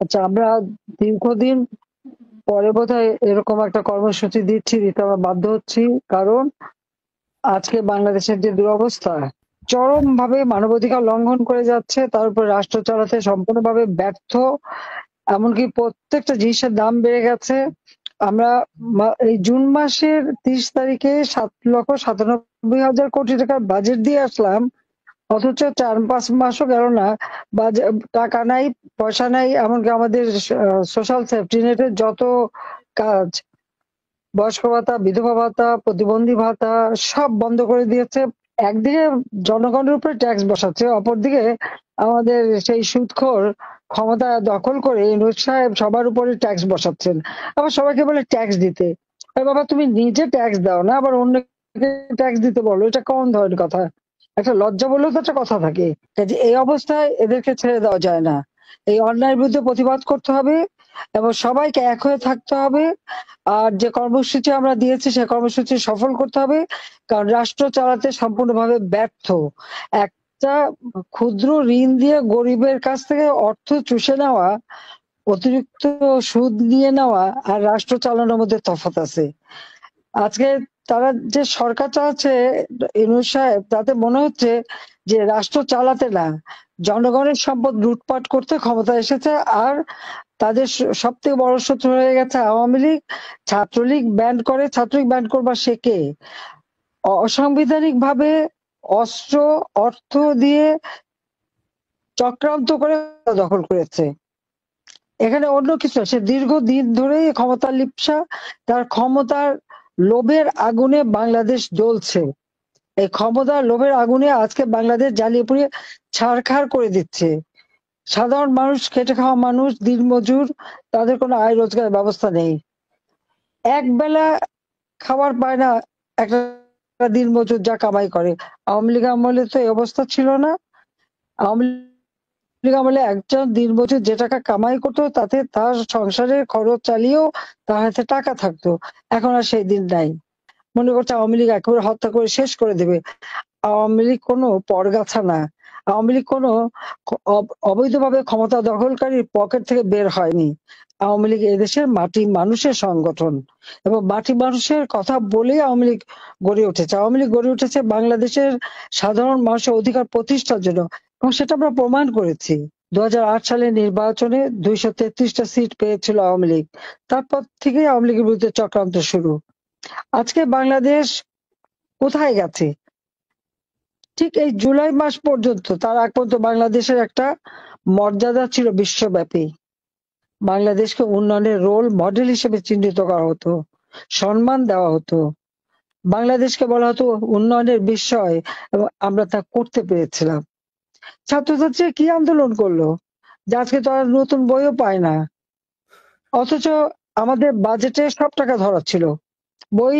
আচ্ছা, আমরা দীর্ঘদিন পরে বোধহয় এরকম একটা কর্মসূচি দিতে আমরা বাধ্য হচ্ছি। কারণ আজকে বাংলাদেশের যে দুরবস্থা, চরমভাবে মানবাধিকার লঙ্ঘন করে যাচ্ছে, তার উপর রাষ্ট্র চালাতে সম্পূর্ণভাবে ব্যর্থ। এমনকি প্রত্যেকটা জিনিসের দাম বেড়ে গেছে। আমরা এই জুন মাসের 30 তারিখে 7,97,000 কোটি টাকার বাজেট দিয়ে আসলাম, অথচ 4-5 মাসও গেল না। টাকা নাই, পয়সা নাই, এমনকি আমাদের সোশ্যাল সেফটি নেটের যত কাজ, বয়স্ক ভাতা, বিধবা ভাতা, প্রতিবন্ধী ভাতা সব বন্ধ করে দিয়েছে। একদিকে জনগণের উপরে ট্যাক্স বসাচ্ছে, অপরদিকে আমাদের সেই সুদখোর ক্ষমতা দখল করে ইউনূস সাহেব সবার উপরে ট্যাক্স বসাচ্ছেন। আবার সবাইকে বলে ট্যাক্স দিতে। বাবা, তুমি নিজে ট্যাক্স দাও না, আবার অন্যকে ট্যাক্স দিতে বলো, এটা কোন ধরনের কথা? একটা লজ্জা বললেও তো একটা কথা থাকে। কাজে এই অবস্থায় এদেরকে ছেড়ে দেওয়া যায় না। এই অন্যায়ের বিরুদ্ধে প্রতিবাদ করতে হবে এবং সবাইকে এক হয়ে থাকতে হবে। আর যে কর্মসূচি আমরা দিয়েছি সে কর্মসূচি সফল করতে হবে, কারণ রাষ্ট্র চালাতে সম্পূর্ণভাবে ব্যর্থ। একটা ক্ষুদ্র ঋণ দিয়ে গরিবের কাছ থেকে অর্থ চুষে নেওয়া, অতিরিক্ত সুদ নিয়ে নেওয়া আর রাষ্ট্র চালানোর মধ্যে তফাৎ আছে। আজকে তারা যে সরকার চালাচ্ছে, ইউনূস সাহেব, তাতে মনে হচ্ছে যে রাষ্ট্র চালাতে না, জনগণের সম্পদ লুটপাট করতে ক্ষমতায় এসেছে। আর তাদের সবথেকে বড় শত্রু হয়ে গেছে আওয়ামী লীগ। ছাত্রলীগ ব্যান্ড করে, ছাত্রলীগ ব্যান্ড করবার সে কে? অসাংবিধানিক ভাবে অস্ত্র, অর্থ দিয়ে চক্রান্ত করে দখল করেছে। এখানে অন্য কিছু না, সে দীর্ঘদিন ধরেই ক্ষমতার লিপ্সা। তার ক্ষমতার লোভের আগুনে বাংলাদেশ জ্বলছে। এই ক্ষমতার লোভের আগুনে আজকে বাংলাদেশ জ্বালিয়ে পুড়িয়ে ছারখার করে দিচ্ছে। সাধারণ মানুষ, খেটে খাওয়া মানুষ, দিনমজুর, তাদের কোনো আয় রোজগারের ব্যবস্থা নেই। এক বেলা খাবার পায় না একটা দিনমজুর যা কামাই করে। আওয়ামী লীগ আমলে তো এই অবস্থা ছিল না। আওয়ামী লীগ আমলে একজন দিনমজুর যে টাকা কামাই করতো তাতে তার সংসারের খরচ চালিয়েও তার হাতে টাকা থাকতো। এখন আর সেই দিন নাই। মনে করছে আওয়ামী লীগ একেবারে হত্যা করে শেষ করে দেবে। আওয়ামী লীগ কোনো পরগাছা না। আওয়ামী লীগ কোনো অবৈধভাবে ক্ষমতা দখলকারীর পকেট থেকে বের হয়নি। আওয়ামী লীগ এদেশের মাটি মানুষের সংগঠন, এবং মাটি মানুষের কথা বলেই আওয়ামী লীগ গড়ে উঠেছে। আওয়ামী লীগ গড়ে উঠেছে বাংলাদেশের সাধারণ মানুষের অধিকার প্রতিষ্ঠার জন্য, এবং সেটা আমরা প্রমাণ করেছি। 2008 সালের নির্বাচনে 233টা সিট পেয়েছিল আওয়ামী লীগ। তারপর থেকেই আওয়ামী লীগের বিরুদ্ধে চক্রান্ত শুরু। আজকে বাংলাদেশ কোথায় গেছে? ঠিক এই জুলাই মাস পর্যন্ত, তার আগ পর্যন্ত বাংলাদেশের একটা মর্যাদা ছিল বিশ্বব্যাপী। বাংলাদেশকে উন্নয়নের রোল মডেল হিসেবে চিহ্নিত করা হতো, সম্মান দেওয়া হতো। বাংলাদেশকে বলা হতো উন্নয়নের বিষয়, এবং আমরা তা করতে পেরেছিলাম। ছাত্রছাত্রীরা কি আন্দোলন করলো যে আজকে তারা নতুন বইও পায় না, অথচ আমাদের বাজেটে সব টাকা ধরা ছিল। বই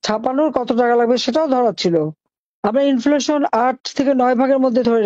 ছাপানোর কত টাকা লাগবে সেটাও ধরা ছিল। আমরা ইনফ্লেশন 8 থেকে 9 ভাগের মধ্যে ধরে